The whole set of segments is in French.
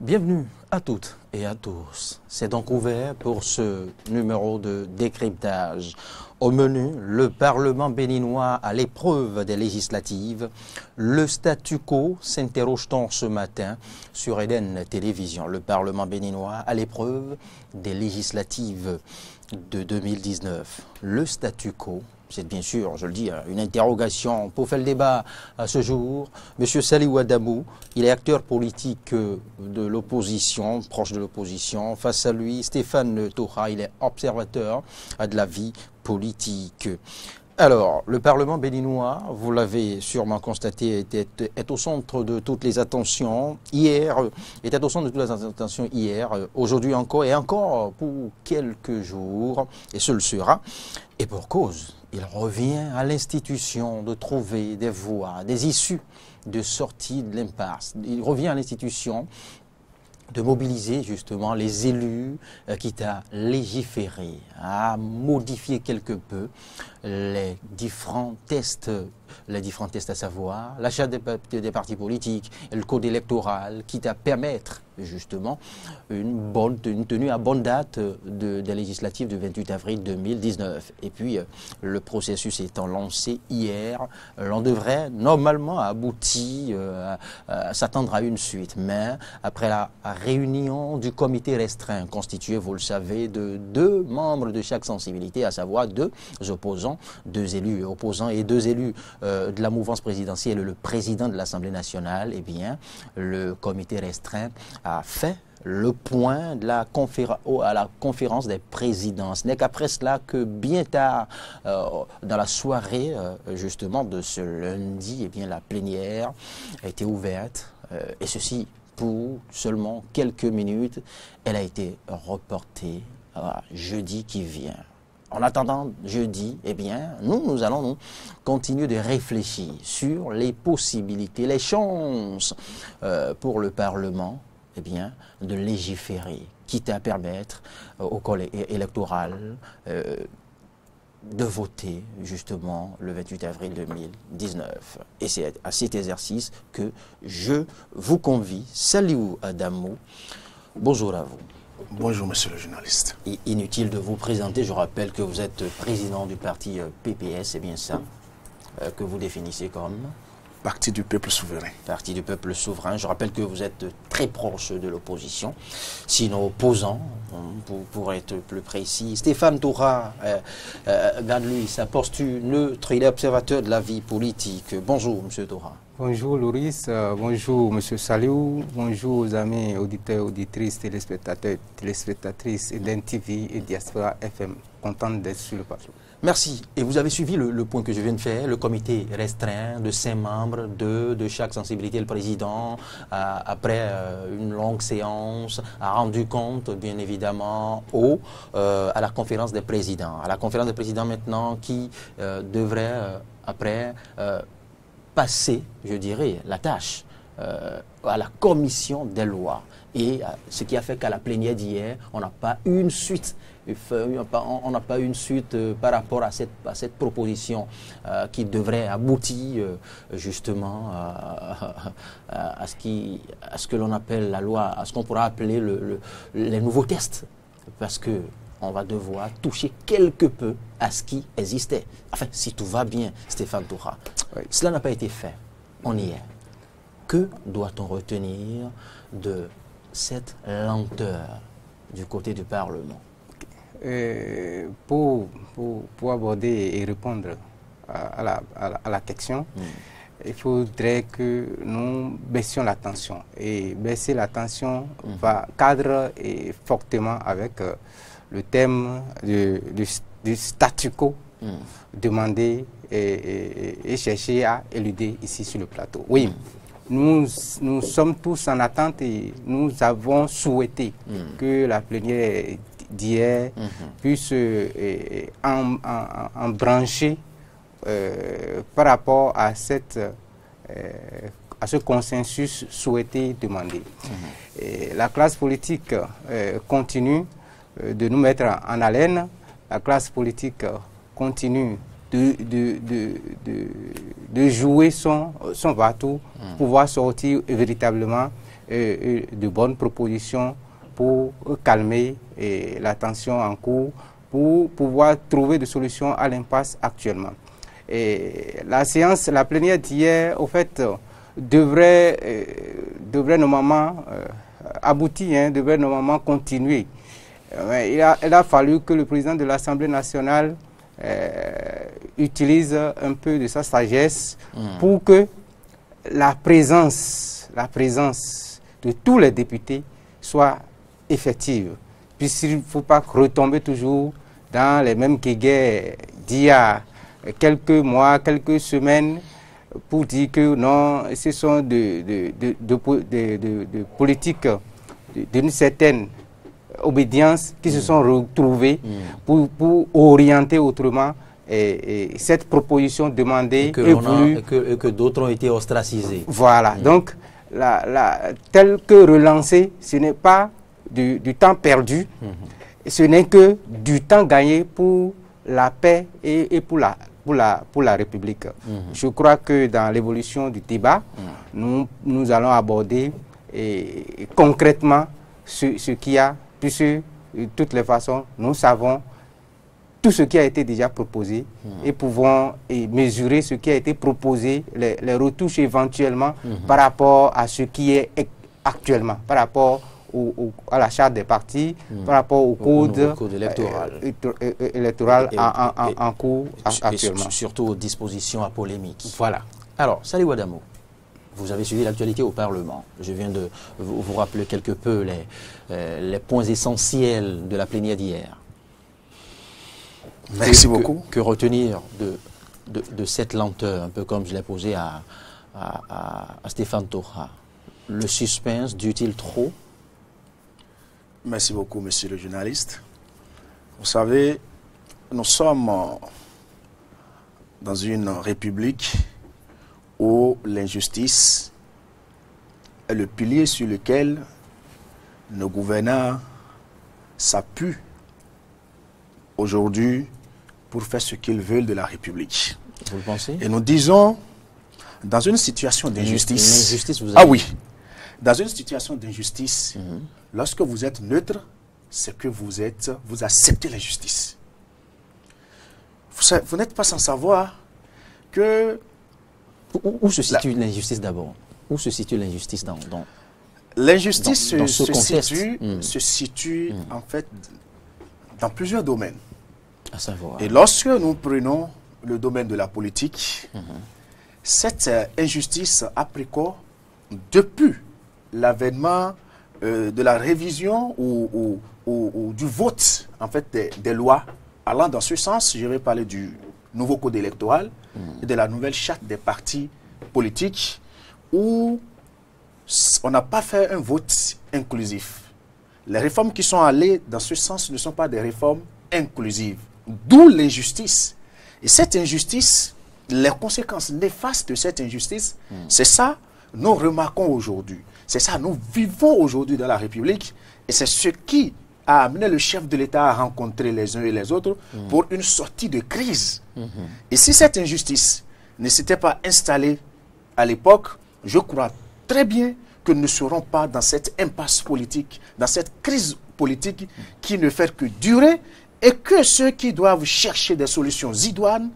Bienvenue à toutes et à tous. C'est donc ouvert pour ce numéro de décryptage. Au menu, le Parlement béninois à l'épreuve des législatives. Le statu quo s'interroge-t-on ce matin sur Eden Télévision. Le Parlement béninois à l'épreuve des législatives de 2019. Le statu quo, c'est bien sûr, je le dis, une interrogation pour faire le débat à ce jour. Monsieur Saliou Adamou, il est acteur politique de l'opposition, proche de l'opposition. Face à lui, Stéphane Toha, il est observateur de la vie politique. Alors, le Parlement béninois, vous l'avez sûrement constaté, est au centre de toutes les attentions hier, aujourd'hui encore, et encore pour quelques jours, et ce le sera, et pour cause. Il revient à l'institution de trouver des voies, des issues de sortie de l'impasse. Il revient à l'institution de mobiliser justement les élus, quitte à légiférer, à modifier quelque peu les différents tests à savoir l'achat des partis politiques, le code électoral, quitte à permettre justement une tenue à bonne date des législatives du 28 avril 2019. Et puis, le processus étant lancé hier, l'on devrait normalement aboutir, s'attendre à une suite. Mais après la réunion du comité restreint, constitué, vous le savez, de 2 membres de chaque sensibilité, à savoir 2 opposants, 2 élus opposants et 2 élus de la mouvance présidentielle, le président de l'Assemblée nationale, eh bien, le comité restreint a fait le point de à la conférence des présidents. Ce n'est qu'après cela que bien tard, dans la soirée justement de ce lundi, eh bien, la plénière a été ouverte, et ceci pour seulement quelques minutes. Elle a été reportée à jeudi qui vient. En attendant jeudi, eh bien, nous allons continuer de réfléchir sur les possibilités, les chances pour le Parlement, eh bien, de légiférer, quitte à permettre au corps électoral de voter justement le 28 avril 2019. Et c'est à cet exercice que je vous convie. Saliou Adamou, bonjour à vous. Bonjour, monsieur le journaliste. Inutile de vous présenter, je rappelle que vous êtes président du parti PPS, c'est bien ça, que vous définissez comme Parti du peuple souverain. Parti du peuple souverain. Je rappelle que vous êtes très proche de l'opposition, sinon opposant, pour être plus précis. Stéphane Toha, regarde-lui, sa posture neutre, il est observateur de la vie politique. Bonjour, monsieur Toha. Bonjour Loris, bonjour monsieur Saliou, bonjour aux amis auditeurs, auditrices, téléspectateurs, téléspectatrices Eden TV et Diaspora FM. Content d'être sur le plateau. Merci. Et vous avez suivi le point que je viens de faire, le comité restreint de 5 membres, de chaque sensibilité. Le président, après une longue séance, a rendu compte, bien évidemment, à la conférence des présidents. À la conférence des présidents maintenant qui devrait, après, passer, je dirais, la tâche à la commission des lois. Et ce qui a fait qu'à la plénière d'hier, on n'a pas une suite. On n'a pas une suite par rapport à cette proposition qui devrait aboutir justement à ce que l'on appelle la loi, à ce qu'on pourra appeler les nouveaux tests. Parce que on va devoir toucher quelque peu à ce qui existait. Enfin, si tout va bien, Stéphane Toha. Oui. Cela n'a pas été fait. On y est. Que doit-on retenir de cette lenteur du côté du Parlement? Pour aborder et répondre à la question, il faudrait que nous baissions la tension. Et baisser la tension va cadre et fortement avec le thème du statu quo demandé et cherché à éluder ici sur le plateau. Oui, nous sommes tous en attente et nous avons souhaité que la plénière d'hier puisse embrancher par rapport à ce consensus souhaité, demandé. Et la classe politique continue de nous mettre en haleine. La classe politique continue de jouer son bateau pour pouvoir sortir véritablement de bonnes propositions pour calmer la tension en cours, pour pouvoir trouver des solutions à l'impasse actuellement. Et la plénière d'hier, au fait, devrait normalement aboutir, devrait normalement continuer. Il a fallu que le président de l'Assemblée nationale utilise un peu de sa sagesse pour que la présence de tous les députés soit effective. Puisqu'il ne faut pas retomber toujours dans les mêmes guéguerres d'il y a quelques mois, quelques semaines, pour dire que non, ce sont de politiques d'une certaine obédience qui se sont retrouvées pour orienter autrement cette proposition demandée et voulue. Et que d'autres ont été ostracisés. Voilà, donc tel que relancer, ce n'est pas du temps perdu, ce n'est que du temps gagné pour la paix et pour la République. Je crois que dans l'évolution du débat, nous allons aborder concrètement ce qu'il y a, puisque de toutes les façons, nous savons tout ce qui a été déjà proposé et pouvons mesurer ce qui a été proposé, les retouches éventuellement par rapport à ce qui est actuellement, par rapport à la charte des partis, par rapport au code électoral en cours actuellement. Surtout aux dispositions à polémique. Voilà. Alors, Salih Ouadamou, vous avez suivi l'actualité au Parlement. Je viens de vous rappeler quelque peu les points essentiels de la plénière d'hier. Merci beaucoup. Que retenir de cette lenteur, un peu comme je l'ai posé à Stéphane Torra? Le suspense dure-t-il trop? Merci beaucoup, monsieur le journaliste. Vous savez, nous sommes dans une république où l'injustice est le pilier sur lequel nos gouvernants s'appuient aujourd'hui pour faire ce qu'ils veulent de la République. Vous le pensez? Et nous disons, dans une situation d'injustice... L'injustice, vous avez... Ah oui. Dans une situation d'injustice, lorsque vous êtes neutre, c'est que vous acceptez l'injustice. Vous n'êtes pas sans savoir que... Où se situe l'injustice d'abord? Où se situe l'injustice dans l'injustice se situe en fait dans plusieurs domaines. À savoir. Et lorsque nous prenons le domaine de la politique, cette injustice a pris corps depuis l'avènement de la révision ou du vote en fait des lois allant dans ce sens. Je vais parler du nouveau code électoral et de la nouvelle charte des partis politiques où on n'a pas fait un vote inclusif. Les réformes qui sont allées dans ce sens ne sont pas des réformes inclusives. D'où l'injustice. Et cette injustice, les conséquences néfastes de cette injustice, c'est ça nous remarquons aujourd'hui. C'est ça nous vivons aujourd'hui dans la République. Et c'est ce qui a amené le chef de l'État à rencontrer les uns et les autres pour une sortie de crise. Et si cette injustice ne s'était pas installée à l'époque, je crois très bien que nous ne serons pas dans cette impasse politique, dans cette crise politique qui ne fait que durer et que ceux qui doivent chercher des solutions idoines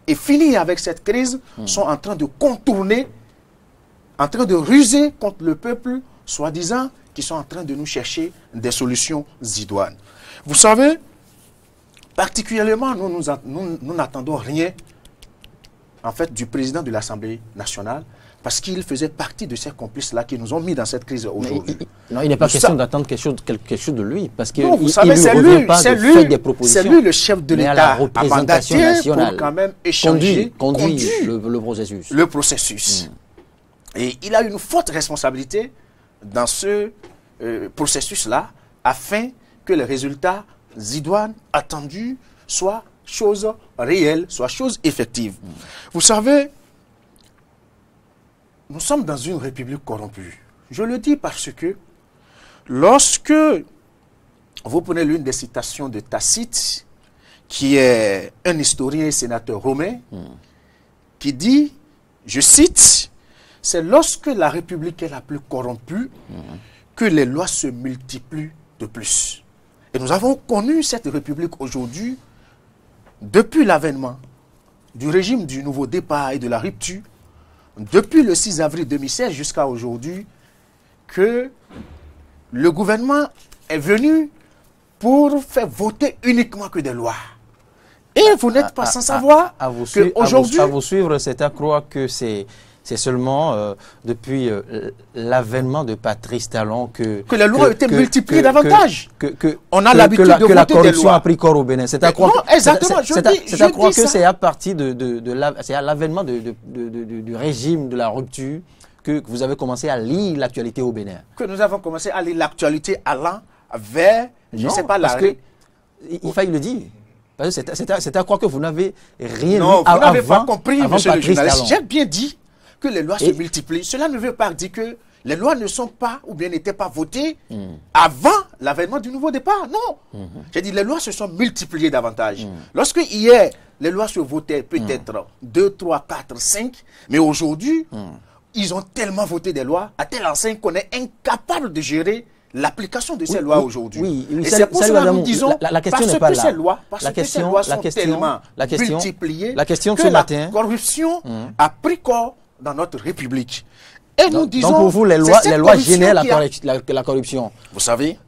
et finir avec cette crise sont en train de contourner, en train de ruser contre le peuple, soi-disant, qui sont en train de nous chercher des solutions idoines. Vous savez, particulièrement, nous n'attendons rien en fait du président de l'Assemblée nationale, parce qu'il faisait partie de ces complices-là qui nous ont mis dans cette crise aujourd'hui. Non, il n'est pas question d'attendre quelque chose de lui, parce qu'il vous savez, c'est lui le chef de l'État à mandaté nationale pour quand même échanger, conduire le processus. Le processus. Et il a une forte responsabilité dans ce processus-là, afin que les résultats idoines attendus soient choses réelles, soient choses effectives. Vous savez, nous sommes dans une république corrompue. Je le dis parce que lorsque vous prenez l'une des citations de Tacite, qui est un historien et sénateur romain, qui dit, je cite, « c'est lorsque la République est la plus corrompue que les lois se multiplient de plus. Et nous avons connu cette République aujourd'hui depuis l'avènement du régime du nouveau départ et de la rupture, depuis le 6 avril 2016 jusqu'à aujourd'hui, que le gouvernement est venu pour faire voter uniquement que des lois. Et vous n'êtes pas sans savoir qu'aujourd'hui... À vous suivre, c'est à croire que c'est seulement depuis l'avènement de Patrice Talon que les lois ont été multipliées davantage. On a l'habitude de voter des lois. Que la corruption a pris corps au Bénin. C'est à croire que c'est à partir c'est à l'avènement du régime de la rupture que vous avez commencé à lire l'actualité au Bénin. Que nous avons commencé à lire l'actualité allant vers, je ne sais pas, parce il fallait le dire. C'est à croire que vous n'avez rien vu avant. Vous n'avez pas compris, monsieur le journaliste. Talon. J'ai bien dit que les lois se multiplient. Cela ne veut pas dire que les lois ne sont pas ou bien n'étaient pas votées avant l'avènement du nouveau départ. Non. J'ai dit les lois se sont multipliées davantage. Lorsque hier, les lois se votaient peut-être 2, 3, 4, 5, mais aujourd'hui, ils ont tellement voté des lois à telle enseigne qu'on est incapable de gérer l'application de ces lois aujourd'hui. Oui, et c'est pour cela que nous disons, la question n'est pas là. Ces lois, parce que ces lois sont tellement multipliées que la corruption a pris corps dans notre République. Et nous disons... Donc pour vous, les lois génèrent la corruption. Vous savez?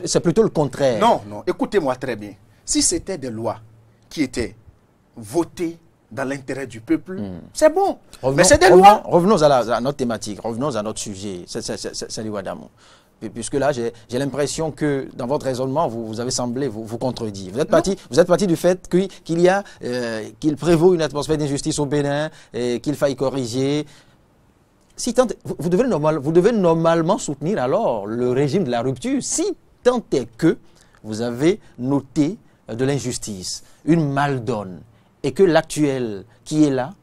C'est plutôt le contraire. Non, non, écoutez-moi très bien. Si c'était des lois qui étaient votées dans l'intérêt du peuple, c'est bon. Mais c'est des lois... Revenons à notre thématique, revenons à notre sujet, c'est l'Iwadamou. Puisque là, j'ai l'impression que dans votre raisonnement, vous avez semblé vous contredire. Vous êtes parti du fait qu'il prévaut une atmosphère d'injustice au Bénin, qu'il faille corriger. Si tant, vous devez normalement soutenir alors le régime de la rupture, si tant est que vous avez noté de l'injustice, une maldonne, et que l'actuel qui est là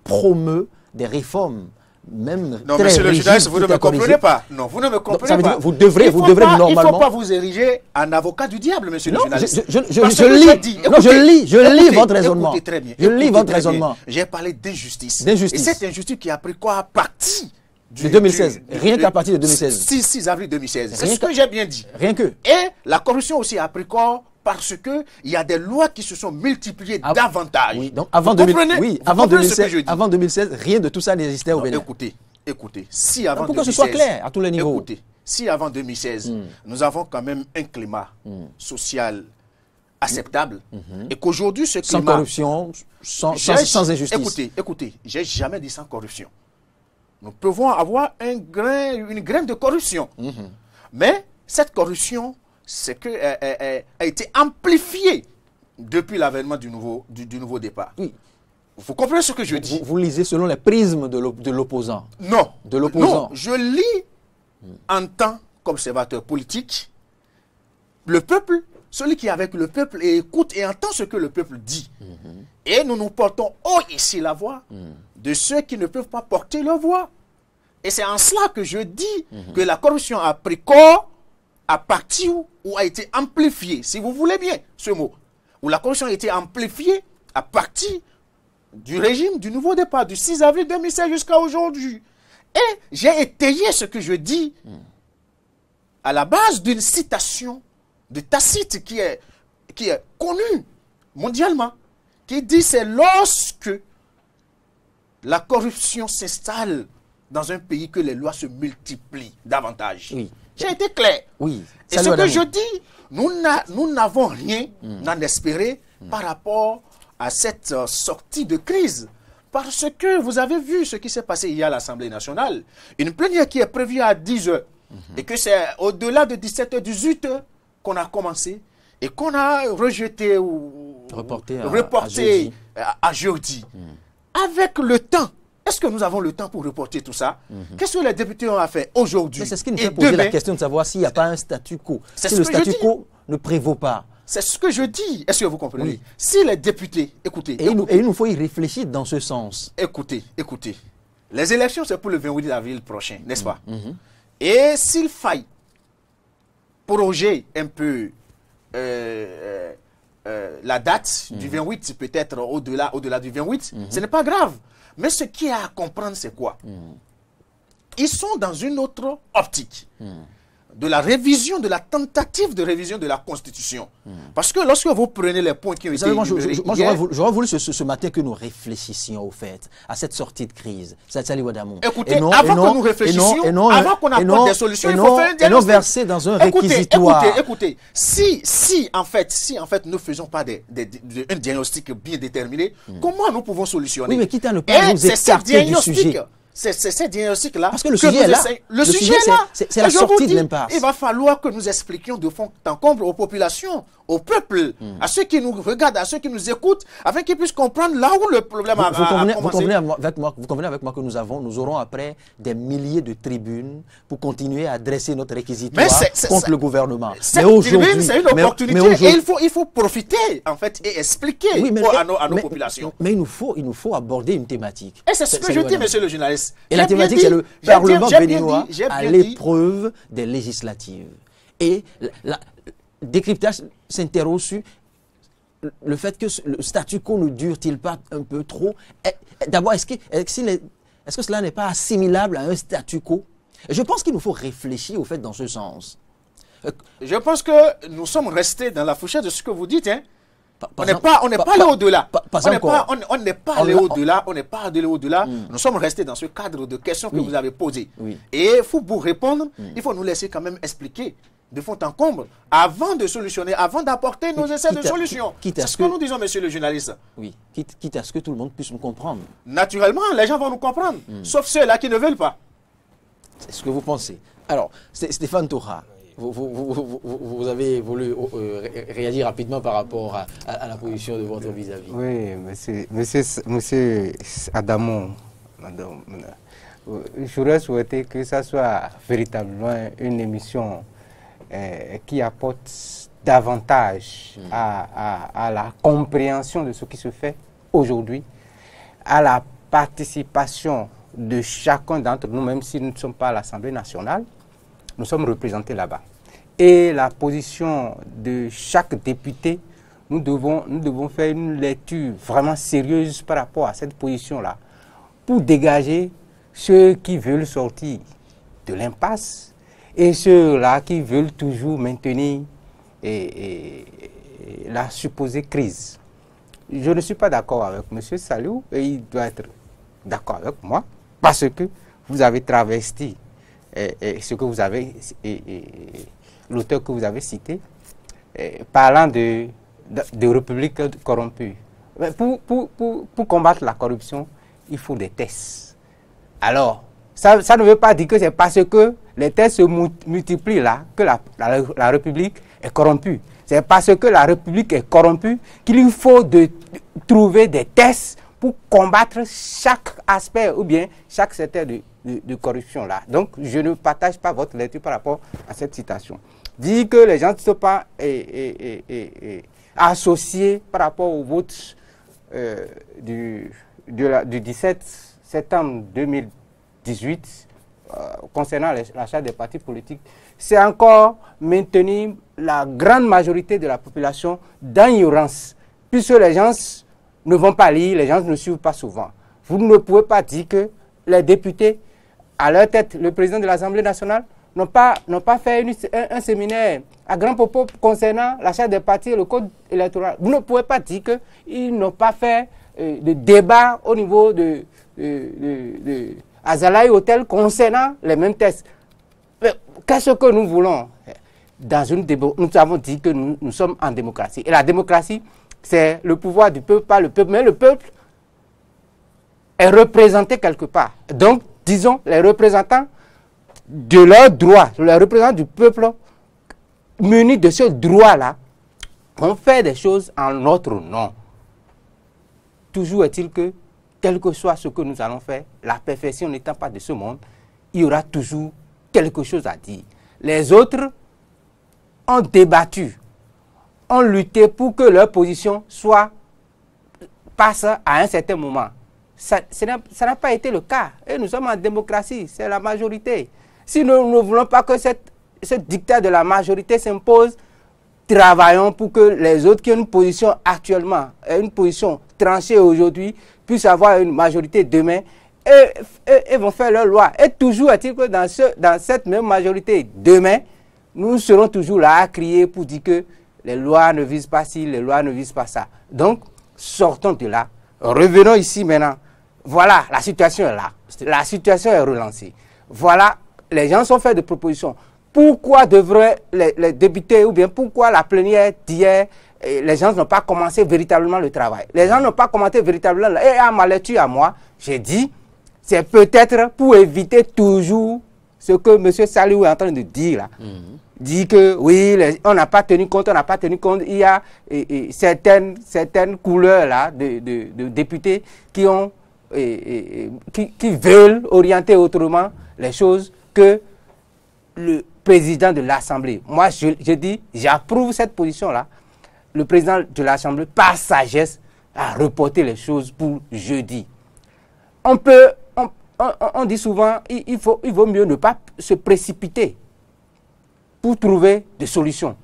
promeut des réformes. Même non, monsieur le journaliste, vous ne me comprenez pas. Non, vous ne me comprenez pas. Vous devrez normalement... Il ne faut pas vous ériger en avocat du diable, monsieur le journaliste. Je lis votre raisonnement. Écoutez très bien. Je lis votre raisonnement. J'ai parlé d'injustice. Et cette injustice qui a pris quoi à partir de 2016. Rien qu'à partir de 2016. 6 avril 2016. C'est ce que j'ai bien dit. Rien que. Et la corruption aussi a pris quoi parce qu'il y a des lois qui se sont multipliées davantage. Oui, donc avant 2016, rien de tout ça n'existait au Bénin. Écoutez, si avant 2016... Pour que ce soit clair à tous les niveaux. Écoutez, si avant 2016, nous avons quand même un climat social acceptable, et qu'aujourd'hui ce climat... Sans corruption, sans injustice. Écoutez, j'ai jamais dit sans corruption. Nous pouvons avoir une graine de corruption. Mais cette corruption... c'est qu'elle a été amplifiée depuis l'avènement du nouveau départ. Oui. Vous comprenez ce que je dis? Vous lisez selon les prismes de l'opposant. Non. De l'opposant. Non, je lis en tant qu'observateur politique le peuple, celui qui est avec le peuple et écoute et entend ce que le peuple dit. Et nous nous portons haut ici la voix de ceux qui ne peuvent pas porter leur voix. Et c'est en cela que je dis que la corruption a pris corps à partir où a été amplifié, si vous voulez bien ce mot, où la corruption a été amplifiée à partir du régime du nouveau départ, du 6 avril 2016 jusqu'à aujourd'hui. Et j'ai étayé ce que je dis à la base d'une citation de Tacite qui est connue mondialement, qui dit c'est lorsque la corruption s'installe dans un pays que les lois se multiplient davantage. Oui. J'ai été clair. Oui. Et ce que je dis, nous n'avons rien à espérer par rapport à cette sortie de crise. Parce que vous avez vu ce qui s'est passé hier à l'Assemblée nationale. Une plénière qui est prévue à 10 h. Et que c'est au-delà de 17 h, 18 h qu'on a commencé. Et qu'on a rejeté ou reporté à jeudi. Avec le temps. Est-ce que nous avons le temps pour reporter tout ça? Qu'est-ce que les députés ont fait aujourd'hui? C'est ce qui nous fait poser la question de savoir s'il n'y a pas un statu quo. Si le statu quo ne prévaut pas. C'est ce que je dis. Est-ce que vous comprenez? Oui. Si les députés, écoutez. Et il nous faut y réfléchir dans ce sens. Écoutez. Les élections, c'est pour le 28 avril prochain, n'est-ce pas? Et s'il faille proroger un peu la date du 28, peut-être au-delà du 28, ce n'est pas grave. Mais ce qui est à comprendre, c'est quoi? ils sont dans une autre optique. De la révision, de la tentative de révision de la Constitution. Parce que lorsque vous prenez les points qui ont été énumérés hier, j'aurais voulu ce matin que nous réfléchissions au fait à cette sortie de crise. Écoutez, avant que nous réfléchissions, avant qu'on apporte des solutions, il faut faire un diagnostic. Et non verser dans un réquisitoire. Écoutez, si en fait nous ne faisons pas un diagnostic bien déterminé, comment nous pouvons solutionner? Oui, mais quitte à ne pas nous écarter du sujet. C'est ce diagnostic-là. Parce que le sujet est là. Le sujet est là. C'est la sortie de l'impasse. Il va falloir que nous expliquions de fond en comble aux populations, au peuple, à ceux qui nous regardent, à ceux qui nous écoutent, afin qu'ils puissent comprendre là où le problème a commencé. Vous convenez avec moi que nous aurons après des milliers de tribunes pour continuer à adresser notre réquisitoire contre le gouvernement. Cette tribune, c'est une opportunité et il faut profiter en fait et expliquer à nos populations. Mais il nous faut aborder une thématique. Et c'est ce que je dis, monsieur le journaliste. Et la thématique, c'est le Parlement béninois à l'épreuve des législatives. Et le décryptage s'interroge sur le fait que le statu quo ne dure-t-il pas un peu trop? D'abord, est-ce que cela n'est pas assimilable à un statu quo? Je pense qu'il nous faut réfléchir au fait dans ce sens. Je pense que nous sommes restés dans la fourchette de ce que vous dites, hein. On n'est pas allé au-delà. On n'est pas allé au-delà. Nous sommes restés dans ce cadre de questions que vous avez posées. Et pour répondre, il faut nous laisser quand même expliquer de fond en comble avant de solutionner, avant d'apporter nos essais de solution. C'est ce que nous disons, monsieur le journaliste. Oui, quitte à ce que tout le monde puisse nous comprendre. Naturellement, les gens vont nous comprendre, sauf ceux-là qui ne veulent pas. C'est ce que vous pensez. Alors, Stéphane Toha, vous avez voulu réagir rapidement par rapport à la position de votre vis-à-vis. Oui, monsieur Adamo, j'aurais souhaité que ça soit véritablement une émission qui apporte davantage à la compréhension de ce qui se fait aujourd'hui, à la participation de chacun d'entre nous, même si nous ne sommes pas à l'Assemblée nationale. Nous sommes représentés là-bas. Et la position de chaque député, nous devons faire une lecture vraiment sérieuse par rapport à cette position-là, pour dégager ceux qui veulent sortir de l'impasse et ceux-là qui veulent toujours maintenir la supposée crise. Je ne suis pas d'accord avec M. Salou et il doit être d'accord avec moi parce que vous avez travesti ce que vous avez, l'auteur que vous avez cité, parlant de république corrompue. Mais pour combattre la corruption, il faut des tests. Alors, ça ne veut pas dire que c'est parce que les tests se multiplient là que la République est corrompue. C'est parce que la République est corrompue qu'il faut trouver des tests pour combattre chaque aspect ou bien chaque secteur de corruption là. Donc, je ne partage pas votre lecture par rapport à cette citation. Dire que les gens ne sont pas associés par rapport au vote du 17 septembre 2018 concernant l'achat des partis politiques, c'est encore maintenir la grande majorité de la population dans l'ignorance, puisque les gens ne vont pas lire, les gens ne suivent pas souvent. Vous ne pouvez pas dire que les députés, à leur tête, le président de l'Assemblée nationale, n'ont pas fait un séminaire à grand propos concernant l'achat des partis et le code électoral. Vous ne pouvez pas dire qu'ils n'ont pas fait de débat au niveau de Azalaï Hotel concernant les mêmes tests. Qu'est-ce que nous voulons? Nous avons dit que nous sommes en démocratie. Et la démocratie, c'est le pouvoir du peuple, pas le peuple. Mais le peuple est représenté quelque part. Donc, disons, les représentants de leurs droits, les représentants du peuple, munis de ce droit-là, ont fait des choses en notre nom. Toujours est-il que, quel que soit ce que nous allons faire, la perfection n'étant pas de ce monde, il y aura toujours quelque chose à dire. Les autres ont débattu, ont lutté pour que leur position passe à un certain moment. Ça n'a pas été le cas. Et nous sommes en démocratie, c'est la majorité. Si nous ne voulons pas que ce dictat de la majorité s'impose, travaillons pour que les autres qui ont une position actuellement, une position tranchée aujourd'hui, puissent avoir une majorité demain et vont faire leur loi. Et toujours est-il que dans cette même majorité, demain, nous serons toujours là à crier pour dire que les lois ne visent pas ci, les lois ne visent pas ça. Donc, sortons de là. Revenons ici maintenant. Voilà, la situation est là. La situation est relancée. Voilà, les gens sont faits de propositions. Pourquoi devraient les députés, ou bien pourquoi la plénière d'hier, les gens n'ont pas commencé véritablement le travail? Les gens n'ont pas commencé véritablement. Et à ma lecture, à moi, j'ai dit, c'est peut-être pour éviter toujours ce que M. Saliou est en train de dire là. Dit que oui, on n'a pas tenu compte, il y a certaines couleurs là de députés qui ont qui veulent orienter autrement les choses que le président de l'Assemblée. Moi, je dis, j'approuve cette position-là. Le président de l'Assemblée, par sagesse, a reporté les choses pour jeudi. On dit souvent, il vaut mieux ne pas se précipiter pour trouver des solutions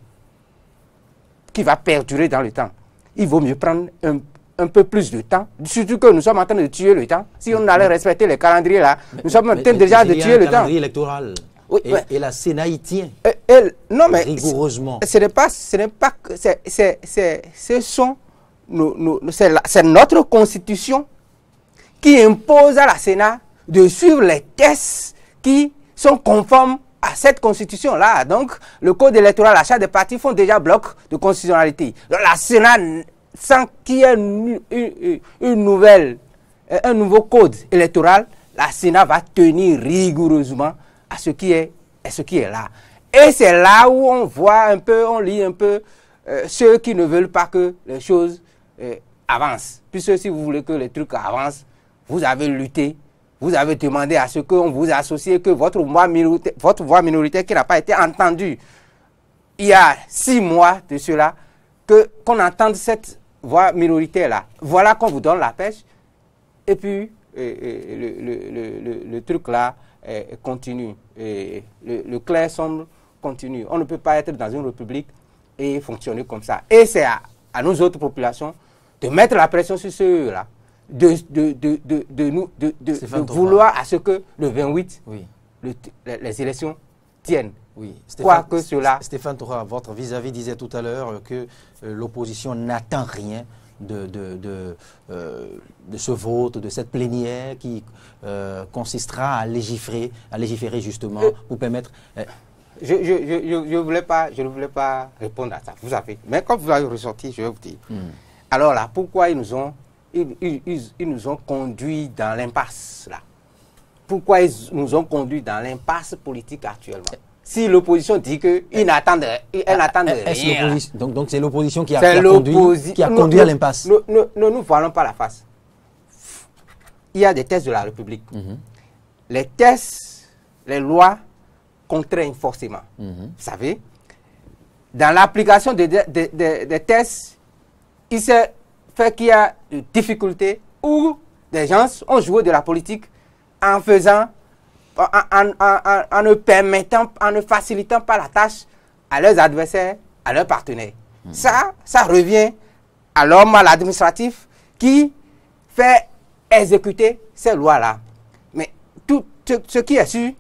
qui vont perdurer dans le temps. Il vaut mieux prendre un peu plus de temps, surtout que nous sommes en train de tuer le temps. Si on allait respecter les calendriers là, nous sommes en train déjà de tuer le temps. Calendrier électoral. Oui, et la Sénat y tient. Non, mais rigoureusement. C'est notre constitution qui impose à la Sénat de suivre les tests qui sont conformes à cette constitution-là. Donc, le code électoral, l'achat des partis font déjà bloc de constitutionnalité. Donc, la Sénat, sans qu'il y ait un nouveau code électoral, la Sénat va tenir rigoureusement à ce qui est là. Et c'est là où on voit un peu, on lit un peu ceux qui ne veulent pas que les choses avancent. Puisque si vous voulez que les trucs avancent, vous avez lutté, vous avez demandé à ce qu'on vous associe, que votre voix minoritaire qui n'a pas été entendue il y a 6 mois de cela, qu'on entende cette voix minoritaire-là. Voilà qu'on vous donne la pêche. Et puis, le truc là continue. Le clair sombre continue. On ne peut pas être dans une république et fonctionner comme ça. Et c'est à nos autres populations de mettre la pression sur ceux-là, de vouloir à ce que le 28, oui, les élections tiennent. Oui, Stéphane Toura, votre vis-à-vis disait tout à l'heure que l'opposition n'attend rien de ce vote, de cette plénière qui consistera à légiférer justement pour permettre... Je ne voulais pas répondre à ça, vous savez. Mais comme vous avez ressorti, je vais vous dire. Alors là, pourquoi ils nous ont conduits dans l'impasse là? Pourquoi ils nous ont conduits dans l'impasse politique actuellement? Si l'opposition dit qu'elle n'attend rien. Donc c'est l'opposition qui a conduit à l'impasse. Ne nous voilons pas la face. Il y a des tests de la République. Les tests, les lois contraignent forcément. Vous savez, dans l'application des tests, il s'est fait qu'il y a des difficultés où des gens ont joué de la politique en faisant, en ne facilitant pas la tâche à leurs adversaires, à leurs partenaires. Ça revient à l'homme, à l'administratif qui fait exécuter ces lois-là. Mais tout ce qui est sûr,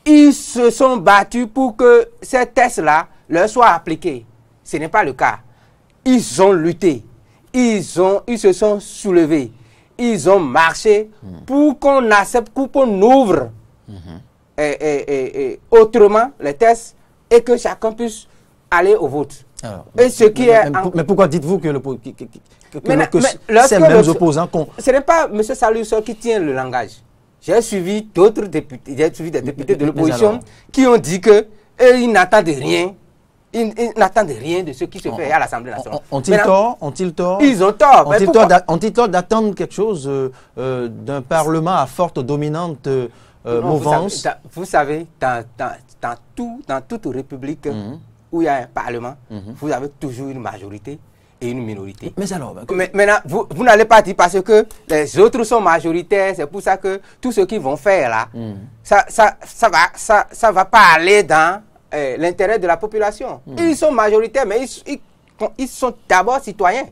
ils se sont battus pour que ces tests-là leur soient appliqués. Ce n'est pas le cas. Ils ont lutté. Ils se sont soulevés. Ils ont marché pour qu'on accepte, pour qu'on ouvre autrement les tests et que chacun puisse aller au vote. Alors, mais pourquoi dites-vous que ces mêmes opposants... Ce n'est pas M. Saliou qui tient le langage. J'ai suivi d'autres députés, des députés de l'opposition qui ont dit qu'ils n'attendent rien. Ils n'attendent rien de ce qui se fait à l'Assemblée nationale. Ont-ils tort Ils ont tort. Ont-ils tort d'attendre quelque chose d'un Parlement à forte dominante mouvance? Vous savez, dans toute république où il y a un Parlement, vous avez toujours une majorité et une minorité. Mais alors... Maintenant, vous n'allez pas dire parce que les autres sont majoritaires, c'est pour ça que tout ce qu'ils vont faire là, ça va pas aller dans l'intérêt de la population. Ils sont majoritaires, mais ils sont d'abord citoyens.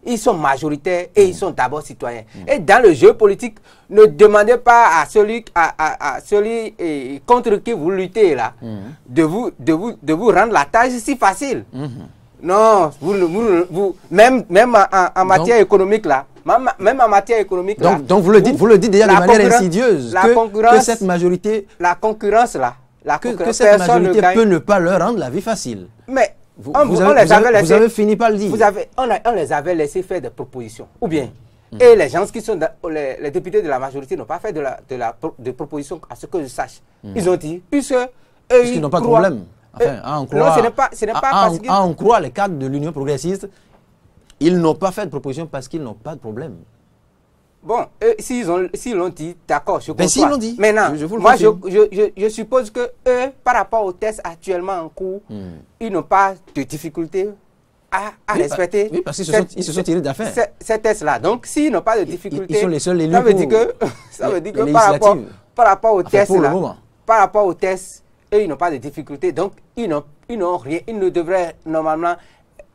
ils sont majoritaires et ils sont d'abord citoyens. Et dans le jeu politique, ne demandez pas à celui contre qui vous luttez là, de vous rendre la tâche si facile. Non, même en matière économique là, même en matière économique là. Donc vous le dites déjà de manière insidieuse que cette majorité, la concurrence là, que cette majorité peut ne pas leur rendre la vie facile. Mais vous avez fini par le dire. On les avait laissé faire des propositions. Ou bien, et les gens qui sont, les députés de la majorité n'ont pas fait de propositions à ce que je sache. Ils ont dit, puisqu'ils n'ont pas de problème. Enfin, non, ce n'est pas parce à en croire les cadres de l'Union progressiste, ils n'ont pas fait de proposition parce qu'ils n'ont pas de problème. Bon, s'ils l'ont dit, d'accord, je comprends. Mais s'ils l'ont dit, maintenant, je suppose que eux, par rapport aux tests actuellement en cours, ils n'ont pas de difficulté à respecter. Oui, parce qu'ils se sont tirés d'affaire. Ces tests-là. Donc, s'ils n'ont pas de difficulté, ils sont les seuls élus ça veut dire que par rapport aux tests, par rapport aux tests, eux, ils n'ont pas de difficulté. Donc, ils n'ont rien. Ils ne devraient normalement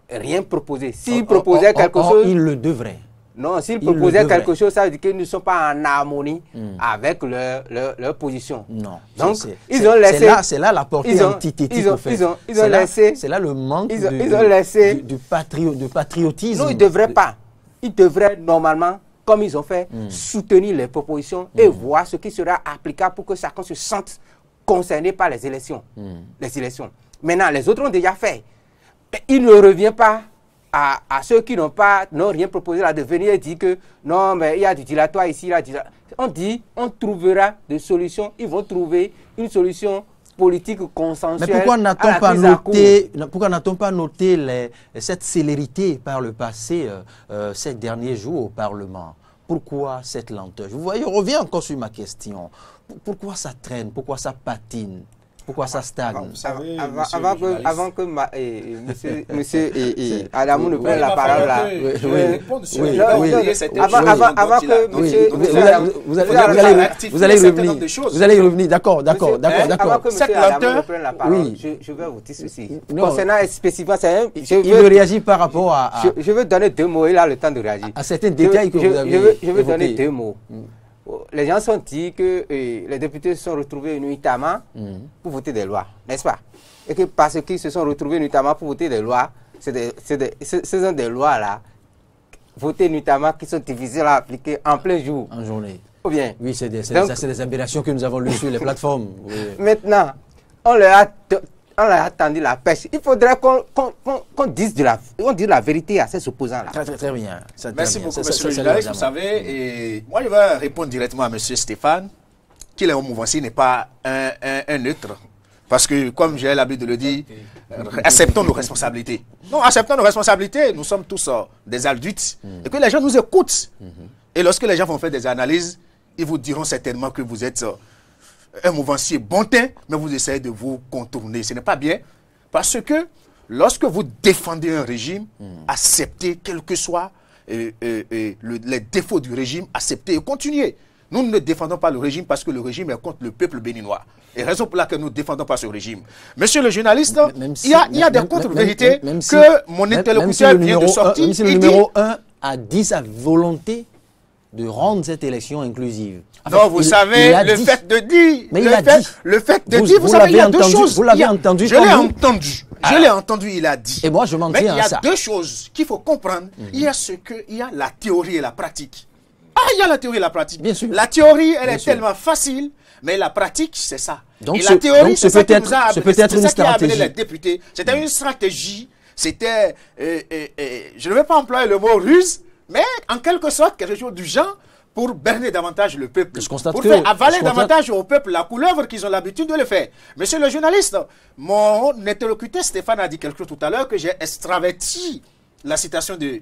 rien proposer. S'ils proposaient quelque chose... Ils le devraient. Non, s'ils proposaient quelque chose, ça veut dire qu'ils ne sont pas en harmonie avec leur position. Non. Donc, ils ont laissé... C'est là la portée antithétique, ils ont laissé... C'est là le manque de patriotisme. Non, ils ne devraient pas. Ils devraient normalement, comme ils ont fait, soutenir les propositions et voir ce qui sera applicable pour que chacun se sente concerné par les élections. Maintenant, les autres ont déjà fait. Il ne revient pas à ceux qui n'ont rien proposé là de venir dire que non, mais il y a du dilatoire ici, là. On dit, on trouvera des solutions. Ils vont trouver une solution politique consensuelle. Mais pourquoi n'a-t-on pas noté cette célérité par le passé, ces derniers jours au Parlement? Pourquoi cette lenteur? Vous voyez, je reviens encore sur ma question. Pourquoi ça traîne? Pourquoi ça patine? Pourquoi ça stagne? Avant que monsieur Adamou ne prenne la parole là. Vous allez revenir. D'accord. Cette lenteur, je vais vous dire ceci. Concernant spécifiquement, il veut réagir par rapport à... Je veux donner 2 mots, il a le temps de réagir. À certains détails que vous avez Je veux donner 2 mots. Les gens sont dit que les députés se sont retrouvés nuitamment pour voter des lois, n'est-ce pas? Et que parce qu'ils se sont retrouvés nuitamment pour voter des lois, ce sont des lois là, votées nuitamment, qui sont difficiles à appliquer en plein jour. En journée. Ou bien. Oui, c'est des aberrations que nous avons lues sur les plateformes. Oui. Maintenant, on leur a tendu la pêche. Il faudrait qu'on dise la vérité à ces opposants-là. Très bien. Merci beaucoup, monsieur le journaliste. Vous savez, et moi, je vais répondre directement à monsieur Stéphane, qu'il est un mouvancier, n'est pas un neutre. Parce que, comme j'ai l'habitude de le dire, acceptons nos responsabilités. Non, acceptons nos responsabilités. Nous sommes tous des adultes. Et que les gens nous écoutent. Et lorsque les gens vont faire des analyses, ils vous diront certainement que vous êtes... un mouvancier bon teint, mais vous essayez de vous contourner. Ce n'est pas bien. Parce que lorsque vous défendez un régime, acceptez quels que soient les défauts du régime, acceptez et continuez. Nous ne défendons pas le régime parce que le régime est contre le peuple béninois. Et raison pour laquelle nous ne défendons pas ce régime. Monsieur le journaliste, il y a des contre-vérités que mon interlocuteur vient de sortir. Même si le numéro 1 a dit sa volonté de rendre cette élection inclusive. Non, vous savez, le fait de dire, vous savez, il y a deux choses. Vous l'avez entendu. Je l'ai entendu. Je l'ai entendu, il a dit. Et moi, je m'en tiens à ça. Mais il y a deux choses qu'il faut comprendre. Il y a la théorie et la pratique. Il y a la théorie et la pratique. Bien sûr. La théorie, elle est tellement facile, mais la pratique, c'est ça. Donc, et la théorie, c'est ça qui nous a amené les députés. C'était une stratégie. C'était, je ne vais pas employer le mot ruse, mais en quelque sorte, quelque chose du genre, pour berner davantage le peuple, pour faire avaler davantage au peuple la couleuvre qu'ils ont l'habitude de le faire. Monsieur le journaliste, mon interlocuteur Stéphane a dit quelque chose tout à l'heure que j'ai extraverti la citation de